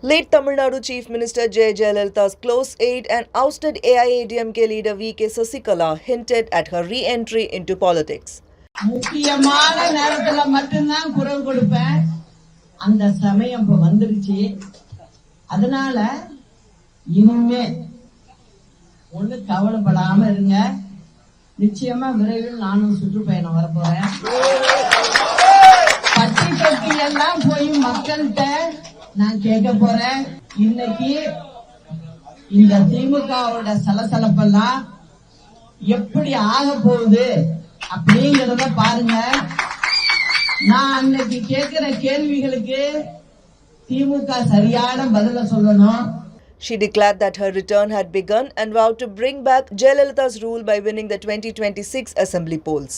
Late Tamil Nadu Chief Minister J. Jayalalitha's close aide and ousted AIADMK leader V.K. Sasikala hinted at her re-entry into politics. முக்கியமான நேரத்துல மட்டும்தான் குரல் கொடுப்பேன். அந்த சமயம் இப்ப வந்துருச்சு. அதனால இனிமே ஒண்ணு கவலைப்படாம இருங்க. நிச்சயமா விரைவில் நானும் சுற்றுப்பயணம் வரப்போறேன். பட்டி எல்லாம் போய் மக்கள்கிட்ட நான் கேட்க போறேன். இன்னைக்கு இந்த திமுகவோட சலசலப்பெல்லாம் எப்படி ஆக போகுது அப்படிங்கறத பாருங்க. நான் அன்னைக்கு கேட்கிற கேள்விகளுக்கு திமுக சரியான பதில சொல்லணும். She declared that her return had begun and vowed to bring back Jayalalitha's rule by winning the 2026 assembly polls.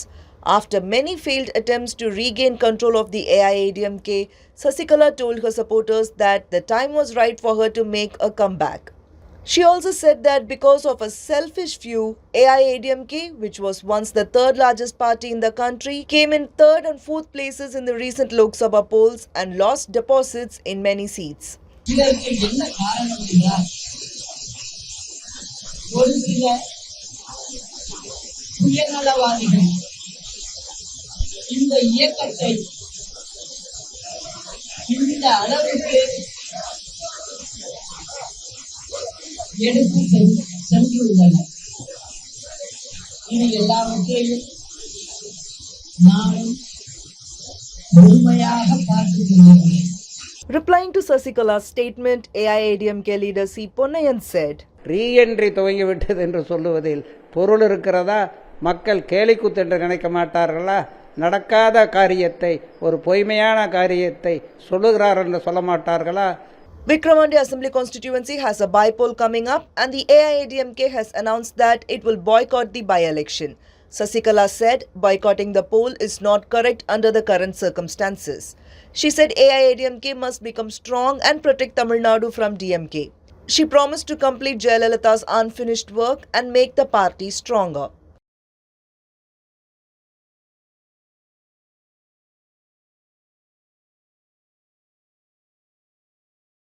After many failed attempts to regain control of the AIADMK, Sasikala told her supporters that the time was right for her to make a comeback. She also said that because of a selfish view, AIADMK, which was once the third largest party in the country, came in third and fourth places in the recent Lok Sabha polls and lost deposits in many seats. இதற்கு என்ன காரணம் என்றால் ஒரு சில சுயநலவாதிகள் இந்த இயக்கத்தை இந்த அளவுக்கு எடுத்து சென்றுள்ளனர். இது எல்லாவற்றையும் நானும் முழுமையாக பார்த்துக் கொள்கிறேன். Replying to Sasikala's statement, AIADMK leader C. Ponnayan said, reentry துவங்கிவிட்டது என்று சொல்லுவதில் பொருள் இருக்கிறதா? மக்கள் கேலிக்கூத்து என்று நினைக்க மாட்டார்களா? நடக்காத காரியத்தை, ஒரு பொய்மையான காரியத்தை சொல்லுகிறார் என்று சொல்ல மாட்டார்களா? Vikramandi Assembly constituency has a by-poll coming up and the AIADMK has announced that it will boycott the by-election. Sasikala said boycotting the poll is not correct under the current circumstances. She said AIADMK must become strong and protect Tamil Nadu from DMK. She promised to complete Jayalalitha's unfinished work and make the party stronger.